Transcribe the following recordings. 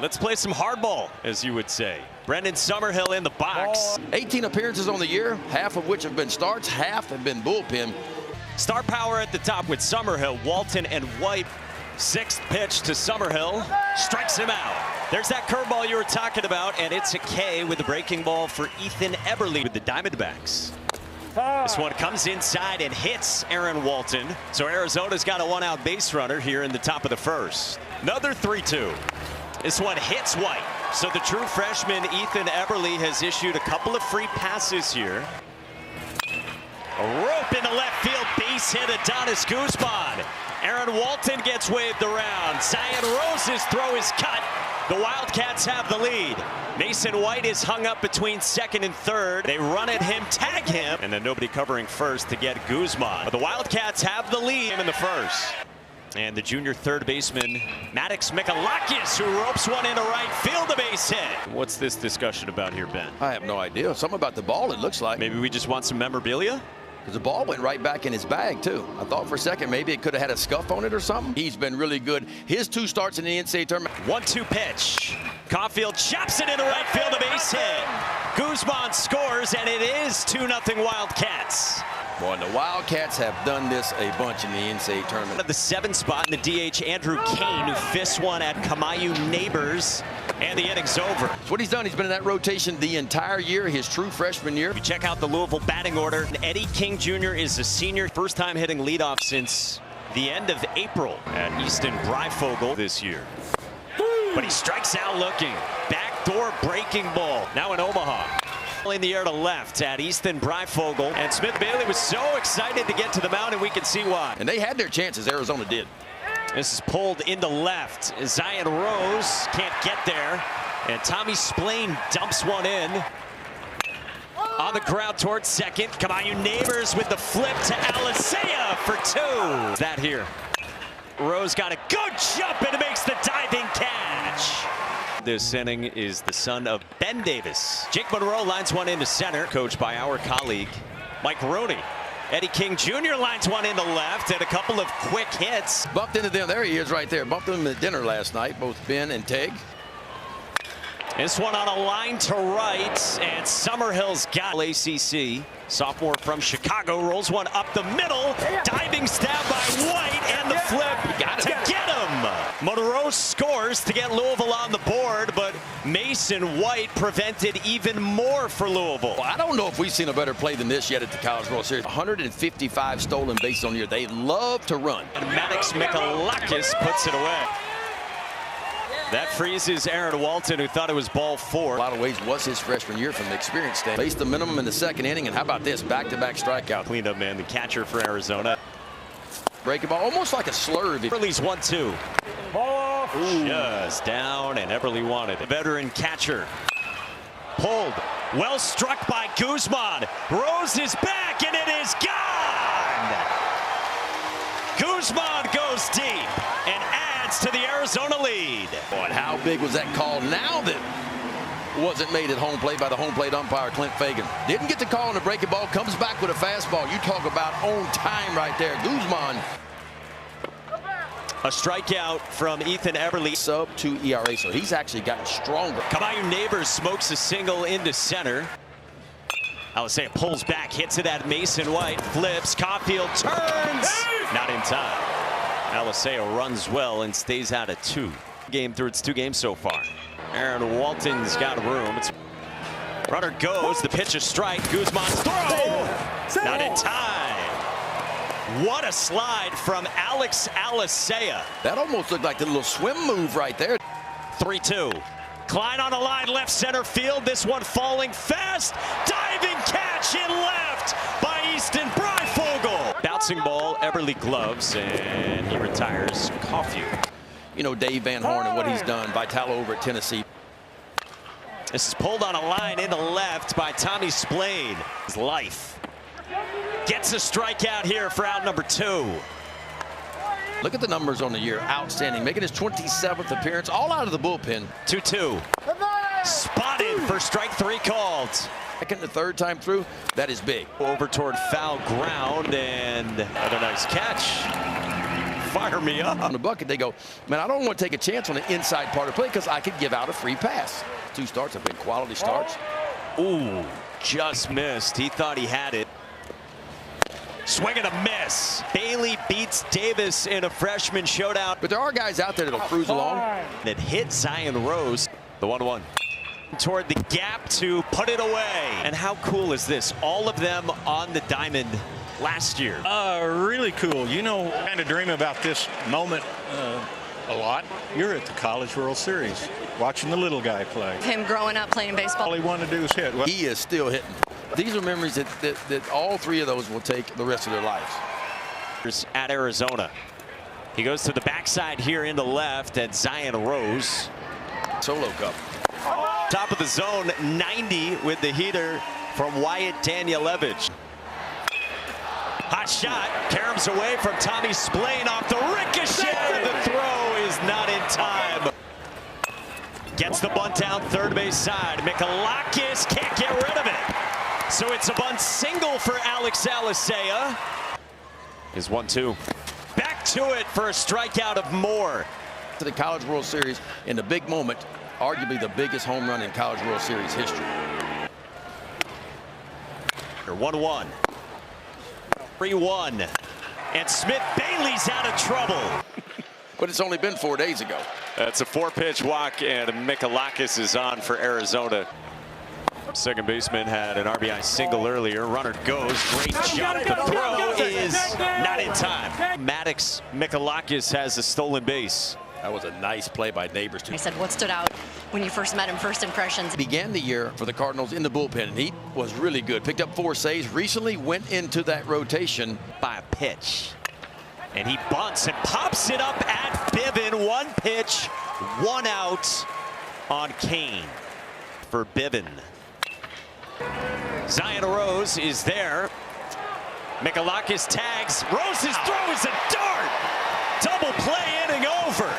Let's play some hardball, as you would say. Brendan Summerhill in the box. 18 appearances on the year, half of which have been starts, half have been bullpen. Star power at the top with Summerhill, Walton, and White. Sixth pitch to Summerhill, strikes him out. There's that curveball you were talking about, and it's a K with the breaking ball for Ethan Eberle with the Diamondbacks. This one comes inside and hits Aaron Walton. So Arizona's got a one-out base runner here in the top of the first. Another 3-2. This one hits White. So the true freshman Ethan Eberle has issued a couple of free passes here. A rope in the left field, base hit Adonis Guzman. Aaron Walton gets waved around. Zion Rose's throw is cut. The Wildcats have the lead. Mason White is hung up between second and third. They run at him, tag him, and then nobody covering first to get Guzman. But the Wildcats have the lead in the first. And the junior third baseman, Maddox Mikalakis, who ropes one into right field, a base hit. What's this discussion about here, Ben? I have no idea. Something about the ball, it looks like. Maybe we just want some memorabilia? Because the ball went right back in his bag, too. I thought for a second maybe it could have had a scuff on it or something. He's been really good. His 2 starts in the NCAA tournament. 1-2 pitch. Caulfield chops it into right field, a base hit. Guzman scores, and it is 2-0 Wildcats. Boy, the Wildcats have done this a bunch in the NCAA tournament. At the 7th spot in the DH, Andrew Kane, who fists one at Kamayu Neighbors, and the inning's over. That's what he's done. He's been in that rotation the entire year, his true freshman year. If you check out the Louisville batting order, Eddie King Jr. is a senior, first time hitting leadoff since the end of April at Easton Breyfogle this year. But he strikes out looking. Backdoor breaking ball. Now in Omaha. In the air to left at Easton Breyfogle. And Smith Bailey was so excited to get to the mound, and we can see why. And they had their chances, Arizona did. This is pulled into left. Zion Rose can't get there. And Tommy Splain dumps one in. On the ground towards second. Kamayu Neighbors with the flip to Alisea for 2. That here. Rose got a good jump and makes the diving catch. This inning is the son of Ben Davis. Jake Monroe lines one into center, coached by our colleague Mike Rooney. Eddie King Jr. lines one into left, and a couple of quick hits. Bumped into them. There he is right there. Bumped them at dinner last night, both Ben and Teg. This one on a line to right, and Summerhill's got ACC. Sophomore from Chicago rolls one up the middle. Diving stab by White, and the flip to get him. Monroe scores to get Louisville on the board, but Mason White prevented even more for Louisville. Well, I don't know if we've seen a better play than this yet at the College World Series. 155 stolen bases on the year. They love to run. And Maddox Mikalakis puts it away. That freezes Aaron Walton, who thought it was ball 4. A lot of ways was his freshman year from the experience standpoint. Faced the minimum in the second inning, and how about this? Back-to-back strikeout. Cleaned up man, the catcher for Arizona. Breaking ball, almost like a slurve. Eberle's 1-2. Just down, and Eberle wanted it. Veteran catcher. Pulled. Well struck by Guzman. Rose is back, and it is gone! Guzman goes deep and adds to the Arizona lead. Boy, how big was that call now that wasn't made at home plate by the home plate umpire, Clint Fagan. Didn't get the call on the breaking ball, comes back with a fastball. You talk about on time right there. Guzman. A strikeout from Ethan Eberle. Sub-2 ERA, so he's actually gotten stronger. Kamayu Neighbors smokes a single into center. Alisea pulls back, hits it at Mason White, flips, Caulfield turns, not in time. Alisea runs well and stays out at 2. Game through its 2 games so far. Aaron Walton's got room. Runner goes, the pitch is strike, Guzman's throw, not in time. What a slide from Alex Alisea. That almost looked like the little swim move right there. 3-2. Klein on the line, left center field. This one falling fast. Diving catch in left by Easton Breyfogle. Bouncing ball, Eberle gloves, and he retires Caulfield. You know, Dave Van Horn and what he's done. Vitalo over at Tennessee. This is pulled on a line into left by Tommy Splain. His life. Gets a strikeout here for out number 2. Look at the numbers on the year. Outstanding. Making his 27th appearance, all out of the bullpen. 2-2. Spotted for strike 3 called. Second and third time through, that is big. Over toward foul ground, and another nice catch. fire me up. On the bucket, they go, man, I don't want to take a chance on the inside part of the play because I could give out a free pass. 2 starts have been quality starts. Ooh, just missed. He thought he had it. Swing and a miss. Bailey beats Davis in a freshman showdown. But there are guys out there that'll cruise along. That hit Zion Rose. The 1-1. Toward the gap to put it away. And how cool is this? All of them on the diamond last year. Really cool. You know, I kind of dream about this moment a lot. You're at the College World Series watching the little guy play. Him growing up playing baseball. All he wanted to do was hit. He is still hitting. These are memories that all 3 of those will take the rest of their lives. At Arizona. He goes to the backside here into left at Zion Rose. Solo cup. Top of the zone, 90 with the heater from Wyatt Danielewicz. Hot shot, caroms away from Tommy Splain off the ricochet. The throw is not in time. Gets the bunt down third base side. Mikalakis can't get rid of it. So it's a bunt single for Alex Alisea. Is 1-2. Back to it for a strikeout of Moore. To the College World Series in the big moment, arguably the biggest home run in College World Series history. 1-1. 3-1. And Smith Bailey's out of trouble. But it's only been 4 days ago. That's a 4-pitch walk, and Mikalakis is on for Arizona. Second baseman had an RBI single earlier. Runner goes. Great jump. The throw is not in time. Maddox Mikalakis has a stolen base. That was a nice play by Neighbors. He said, what stood out when you first met him, first impressions? Began the year for the Cardinals in the bullpen, and he was really good. Picked up 4 saves. Recently went into that rotation by a pitch. And he bunts and pops it up at Bivin. 1 pitch, 1 out on Kane for Bivin. Zion Rose is there. Mikalakis tags. Rose's throw is a dart. Double play, inning over.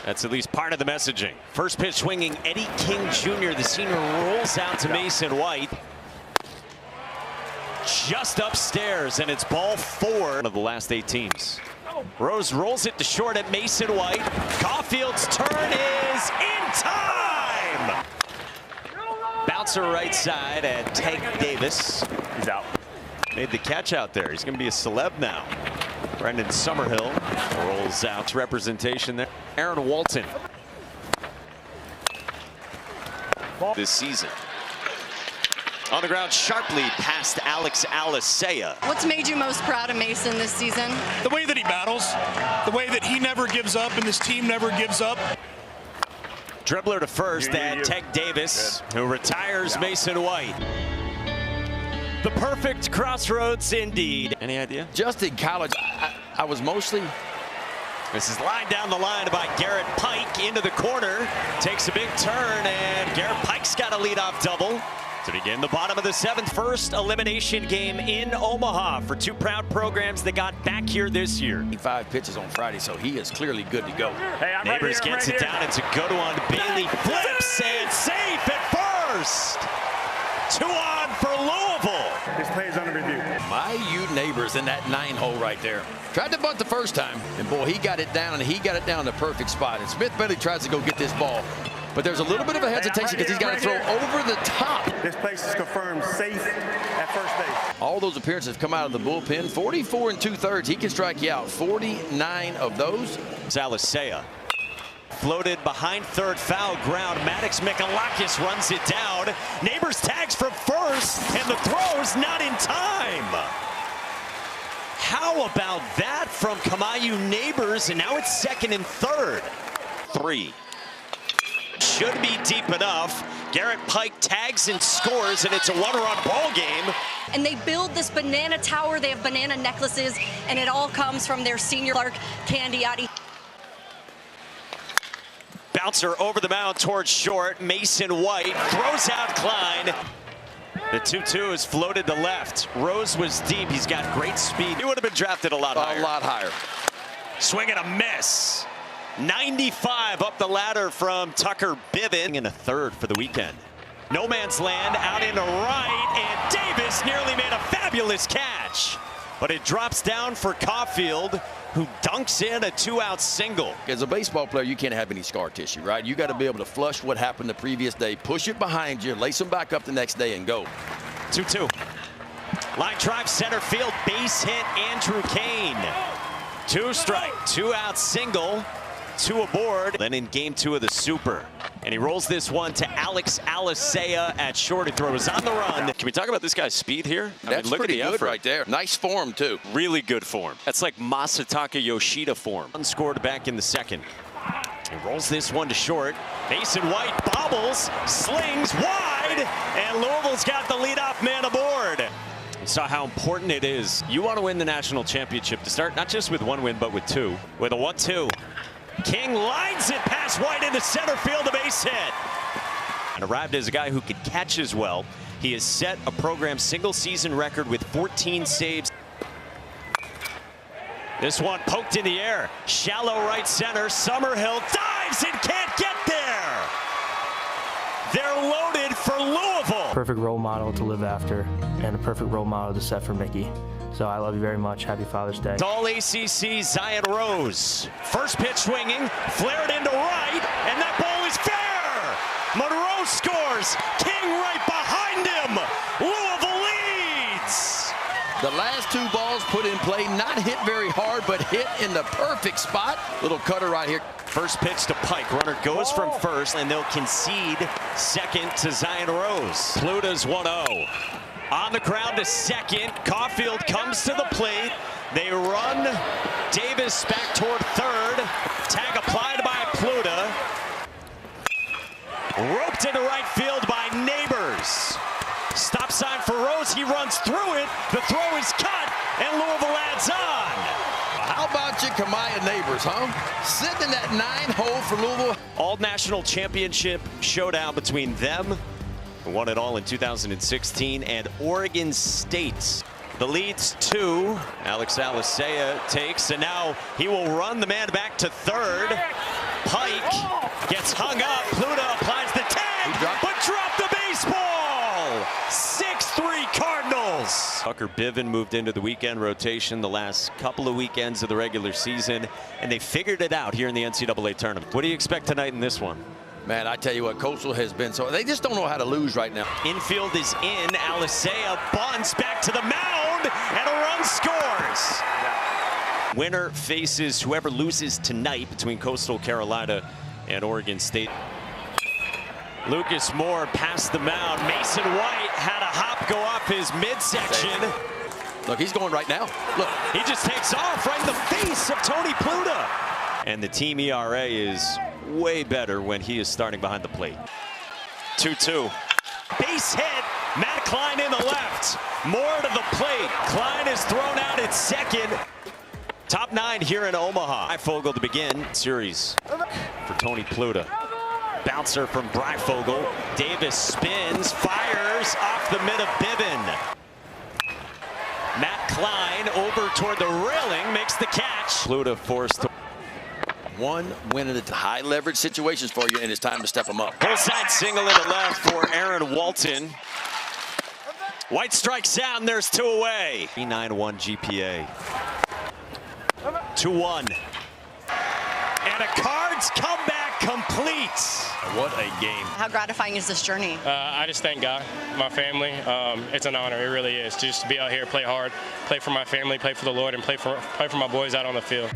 That's at least part of the messaging. First pitch swinging, Eddie King Jr. The senior rolls out to Mason White. Just upstairs, and it's ball 4 of the last 8 teams. Rose rolls it to short at Mason White. Caulfield's turn is in time. Bouncer right side at Tank Davis. He's out. Made the catch out there. He's going to be a celeb now. Brendan Summerhill rolls out. Representation there. Aaron Walton. This season. On the ground sharply past Alex Alisea. What's made you most proud of Mason this season? The way that he battles, the way that he never gives up and this team never gives up. Dribbler to first at Tech Davis, who retires Mason White. The perfect crossroads indeed. Any idea? Just in college, I was mostly... This is lined down the line by Garrett Pike into the corner. Takes a big turn, and Garrett Pike's got a leadoff double. To begin the bottom of the 7th, first elimination game in Omaha for 2 proud programs that got back here this year. 5 pitches on Friday, so he is clearly good to go. Hey, Neighbors gets it down. It's a good one. Bailey flips and safe at first. 2 on for Louisville. This play is under review. My Neighbors in that 9-hole right there. Tried to bunt the first time, and boy, he got it down, and he got it down in the perfect spot. And Smith Bailey tries to go get this ball. But there's a little bit of a hesitation because he's got to throw over the top. This place is confirmed safe at first base. All those appearances have come out of the bullpen. 44 2/3. He can strike you out. 49 of those. Alisea floated behind third, foul ground. Maddox Mikalakis runs it down. Neighbors tags from first, and the throw's not in time. How about that from Kamayu Neighbors? And now it's 2nd and 3rd. 3. Should be deep enough. Garrett Pike tags and scores, and it's a 1-run ball game. And they build this banana tower. They have banana necklaces, and it all comes from their senior Clark Candiotti. Bouncer over the mound towards short. Mason White throws out Klein. The 2-2 is floated to left. Rose was deep. He's got great speed. He would have been drafted a lot higher. A lot higher. Swing and a miss. 95 up the ladder from Tucker Bivin in a 3rd for the weekend. No man's land out into right, and Davis nearly made a fabulous catch. But it drops down for Caulfield, who dunks in a 2-out single. As a baseball player, you can't have any scar tissue, right? You got to be able to flush what happened the previous day, push it behind you, lace them back up the next day, and go. 2-2. Line drive center field, base hit, Andrew Kane. 2 strike, 2-out single, 2 aboard. Then in game 2 of the Super. And he rolls this one to Alex Alicea at short. He throws on the run. Can we talk about this guy's speed here? That's look pretty at the good effort right there. Nice form, too. Really good form. That's like Masataka Yoshida form. Unscored back in the second. He rolls this one to short. Mason White bobbles, slings wide, and Louisville's got the leadoff man aboard. You saw how important it is. You want to win the national championship to start, not just with 1 win, but with 2. With a 1-2. King lines it past White into center field, a base hit. And arrived as a guy who could catch as well. He has set a program single season record with 14 saves. This one poked in the air. Shallow right center. Summerhill dives and can't get there. They're loaded for Louisville. Perfect role model to live after and a perfect role model to set for Mickey. So I love you very much. Happy Father's Day. All ACC, Zion Rose. First pitch swinging, flared into right, and that ball is fair. Monroe scores. King right behind him. Louisville leads. The last 2 balls put in play, not hit very hard, but hit in the perfect spot. Little cutter right here. First pitch to Pike. Runner goes from first, and they'll concede second to Zion Rose. Pluta's 1-0. On the ground to second. Caulfield comes to the plate. They run Davis back toward third. Tag applied by Pluta. Roped into right field by Neighbors. Stop sign for Rose. He runs through it. The throw is cut, and Louisville adds on. How about you, Kamaya Neighbors, huh? Sitting in that 9-hole for Louisville. All national championship showdown between them, who won it all in 2016, and Oregon State. The lead's 2. Alex Alicea takes, and now he will run the man back to third. Pike gets hung up. Pluta applies the tag, but dropped the baseball. 6-3 Cardinals. Tucker Biven moved into the weekend rotation the last couple of weekends of the regular season, and they figured it out here in the NCAA tournament. What do you expect tonight in this one? Man, I tell you what, Coastal has been so, they just don't know how to lose right now. Infield is in. Alicea bunts back to the mound, and a run scores. Winner faces whoever loses tonight between Coastal Carolina and Oregon State. Lucas Moore past the mound. Mason White had a hop go off his midsection. Look, he's going right now. Look, he just takes off right in the face of Tony Pluta. And the team ERA is way better when he is starting behind the plate. 2-2. Base hit. Matt Klein in the left. Moore to the plate. Klein is thrown out at second. Top 9 here in Omaha. Breyfogle to begin series for Tony Pluta. Bouncer from Breyfogle. Davis spins, fires off the mid of Biven. Matt Klein over toward the railing, makes the catch. Pluta forced to 1 win at high leverage situations for you, and it's time to step them up. pull side single into left for Aaron Walton. White strikes out, and there's 2 away. 3.91 GPA. 2-1. And a Cards comeback complete. What a game. How gratifying is this journey? I just thank God, my family. It's an honor, it really is, just to be out here, play hard, play for my family, play for the Lord, and play for my boys out on the field.